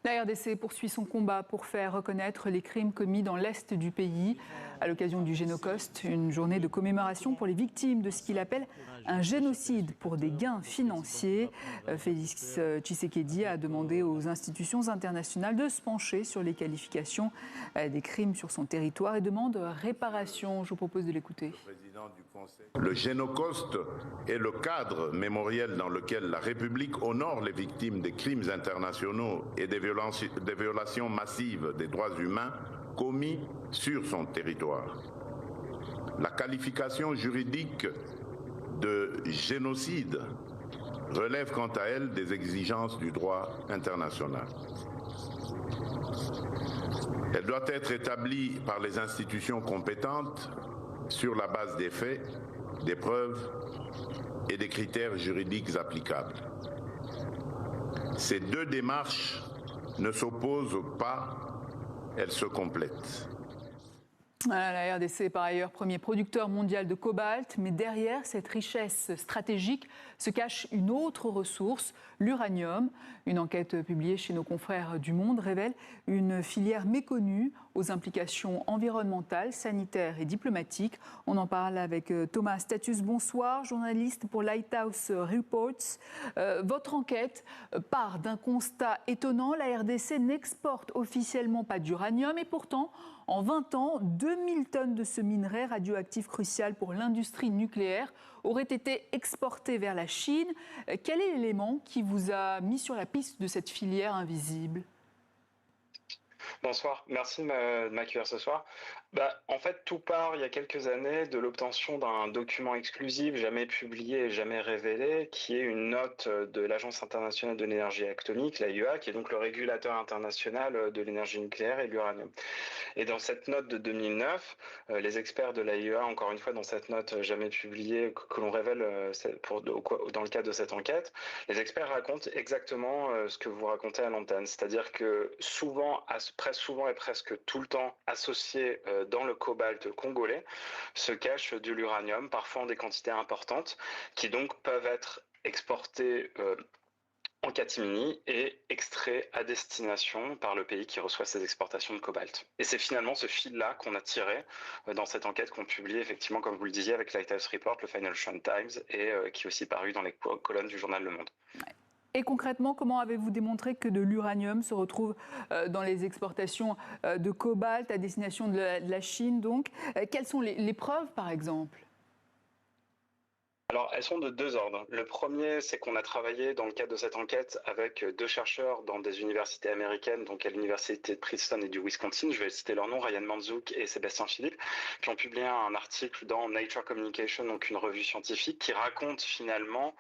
La RDC poursuit son combat pour faire reconnaître les crimes commis dans l'est du pays. À l'occasion du Génocost, une journée de commémoration pour les victimes de ce qu'il appelle un génocide pour des gains financiers. Félix Tshisekedi a demandé aux institutions internationales de se pencher sur les qualifications des crimes sur son territoire et demande réparation. Je vous propose de l'écouter. Le Génocost est le cadre mémoriel dans lequel la République honore les victimes des crimes internationaux et des violations massives des droits humains commis sur son territoire. La qualification juridique de génocide relève quant à elle des exigences du droit international. Elle doit être établie par les institutions compétentes sur la base des faits, des preuves et des critères juridiques applicables. Ces deux démarches ne s'opposent pas, elles se complètent. La RDC est par ailleurs premier producteur mondial de cobalt, mais derrière cette richesse stratégique se cache une autre ressource, l'uranium. Une enquête publiée chez nos confrères du Monde révèle une filière méconnue aux implications environnementales, sanitaires et diplomatiques. On en parle avec Thomas Status. Bonsoir, journaliste pour Lighthouse Reports. Votre enquête part d'un constat étonnant. La RDC n'exporte officiellement pas d'uranium et pourtant, en 20 ans, 2000 tonnes de ce minerai radioactif crucial pour l'industrie nucléaire auraient été exportées vers la Chine. Quel est l'élément qui vous a mis sur la piste de cette filière invisible ? Bonsoir, merci de m'accueillir ce soir. En fait, tout part il y a quelques années de l'obtention d'un document exclusif, jamais publié et jamais révélé, qui est une note de l'Agence internationale de l'énergie atomique, l'AIEA, qui est donc le régulateur international de l'énergie nucléaire et de l'uranium. Et dans cette note de 2009, les experts de l'AIEA, encore une fois dans cette note jamais publiée que l'on révèle dans le cadre de cette enquête, les experts racontent exactement ce que vous racontez à l'antenne, c'est-à-dire que souvent, souvent et presque tout le temps associé dans le cobalt congolais se cache de l'uranium, parfois en des quantités importantes, qui donc peuvent être exportées en catimini et extraits à destination par le pays qui reçoit ces exportations de cobalt. Et c'est finalement ce fil-là qu'on a tiré dans cette enquête qu'on publie effectivement, comme vous le disiez, avec Lighthouse Report, le Financial Times, et qui est aussi paru dans les colonnes du journal Le Monde. Et concrètement, comment avez-vous démontré que de l'uranium se retrouve dans les exportations de cobalt à destination de la Chine donc quelles sont les preuves, par exemple ? Alors, elles sont de deux ordres. Le premier, c'est qu'on a travaillé dans le cadre de cette enquête avec deux chercheurs dans des universités américaines, donc à l'université de Princeton et du Wisconsin, je vais citer leur nom, Ryan Manzouk et Sébastien Philippe, qui ont publié un article dans Nature Communication, donc une revue scientifique, qui raconte finalement,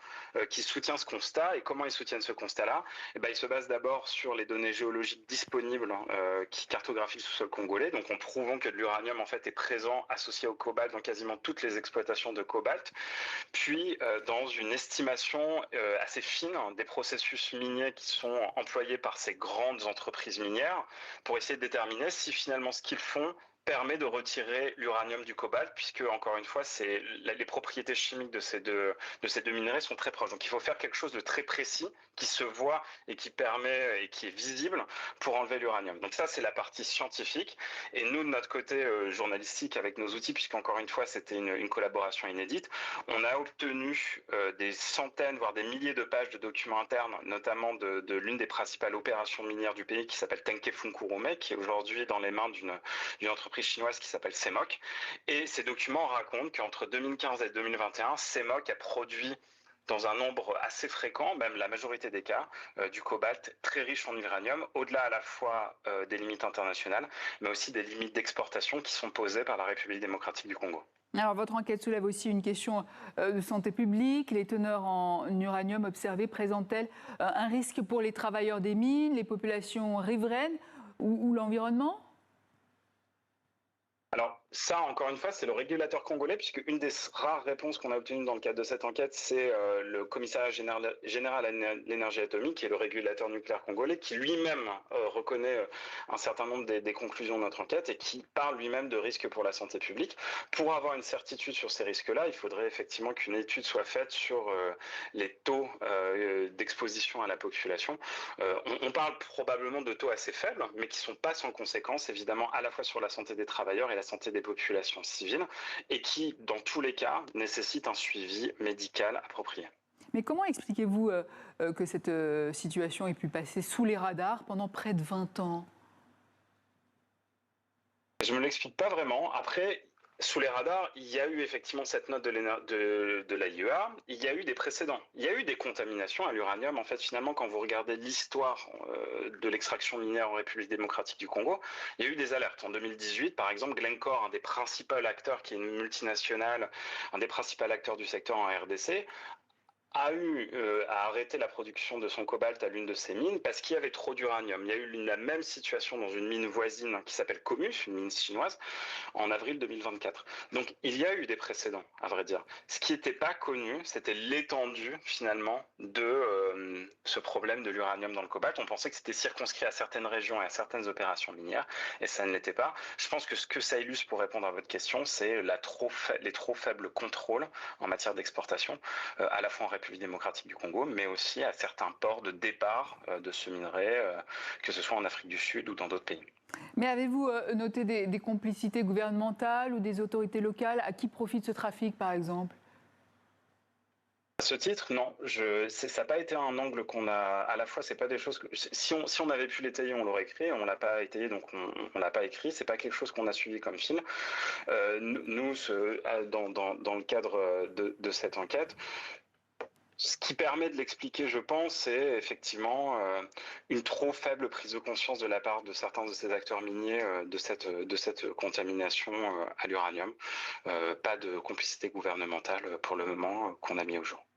qui soutient ce constat. Et comment ils soutiennent ce constat-là ? Ils se basent d'abord sur les données géologiques disponibles qui cartographient le sous-sol congolais, donc en prouvant que de l'uranium en fait est présent associé au cobalt dans quasiment toutes les exploitations de cobalt. Puis dans une estimation assez fine des processus miniers qui sont employés par ces grandes entreprises minières pour essayer de déterminer si finalement ce qu'ils font permet de retirer l'uranium du cobalt, puisque encore une fois, les propriétés chimiques de ces deux minerais sont très proches. Donc il faut faire quelque chose de très précis, qui se voit et qui permet et qui est visible pour enlever l'uranium. Donc ça, c'est la partie scientifique. Et nous, de notre côté journalistique, avec nos outils, puisqu'encore une fois, c'était une collaboration inédite, on a obtenu des centaines, voire des milliers de pages de documents internes, notamment de l'une des principales opérations minières du pays, qui s'appelle Tenke Fungurume, qui est aujourd'hui dans les mains d'une entreprise chinoise qui s'appelle CEMOC. Et ces documents racontent qu'entre 2015 et 2021, CEMOC a produit dans un nombre assez fréquent, même la majorité des cas, du cobalt très riche en uranium, au-delà à la fois des limites internationales, mais aussi des limites d'exportation qui sont posées par la République démocratique du Congo. Alors, votre enquête soulève aussi une question de santé publique. Les teneurs en uranium observées présentent-elles un risque pour les travailleurs des mines, les populations riveraines ou l'environnement ? Alors ça, encore une fois, c'est le régulateur congolais, puisque une des rares réponses qu'on a obtenues dans le cadre de cette enquête, c'est le commissariat général à l'énergie atomique, qui est le régulateur nucléaire congolais, qui lui-même reconnaît un certain nombre des conclusions de notre enquête et qui parle lui-même de risques pour la santé publique. Pour avoir une certitude sur ces risques-là, il faudrait effectivement qu'une étude soit faite sur les taux d'exposition à la population. On parle probablement de taux assez faibles, mais qui ne sont pas sans conséquences, évidemment, à la fois sur la santé des travailleurs et la santé des populations civiles, et qui, dans tous les cas, nécessitent un suivi médical approprié. Mais comment expliquez-vous que cette situation ait pu passer sous les radars pendant près de 20 ans? Je ne me l'explique pas vraiment. Après, sous les radars, il y a eu effectivement cette note de l'AIEA, il y a eu des précédents, il y a eu des contaminations à l'uranium. En fait, finalement, quand vous regardez l'histoire de l'extraction minière en République démocratique du Congo, il y a eu des alertes. En 2018, par exemple, Glencore, un des principaux acteurs, qui est une multinationale, un des principaux acteurs du secteur en RDC, a eu à arrêter la production de son cobalt à l'une de ses mines parce qu'il y avait trop d'uranium. Il y a eu la même situation dans une mine voisine qui s'appelle Comus, une mine chinoise, en avril 2024. Donc il y a eu des précédents, à vrai dire. Ce qui n'était pas connu, c'était l'étendue finalement de ce problème de l'uranium dans le cobalt. On pensait que c'était circonscrit à certaines régions et à certaines opérations minières, et ça ne l'était pas. Je pense que ce que ça illustre, pour répondre à votre question, c'est les trop faibles contrôles en matière d'exportation, à la fois en République démocratique du Congo, mais aussi à certains ports de départ de ce minerai, que ce soit en Afrique du Sud ou dans d'autres pays. Mais avez-vous noté des complicités gouvernementales ou des autorités locales? À qui profite ce trafic, par exemple? À ce titre, non, ça n'a pas été un angle qu'on a. À la fois, c'est pas des choses que si on avait pu l'étayer, on l'aurait écrit. On l'a pas étayé, donc on l'a pas écrit. C'est pas quelque chose qu'on a suivi comme fil. Nous, dans le cadre de cette enquête, ce qui permet de l'expliquer, je pense, c'est effectivement une trop faible prise de conscience de la part de certains de ces acteurs miniers de cette contamination à l'uranium. Pas de complicité gouvernementale pour le moment qu'on a mis au jour.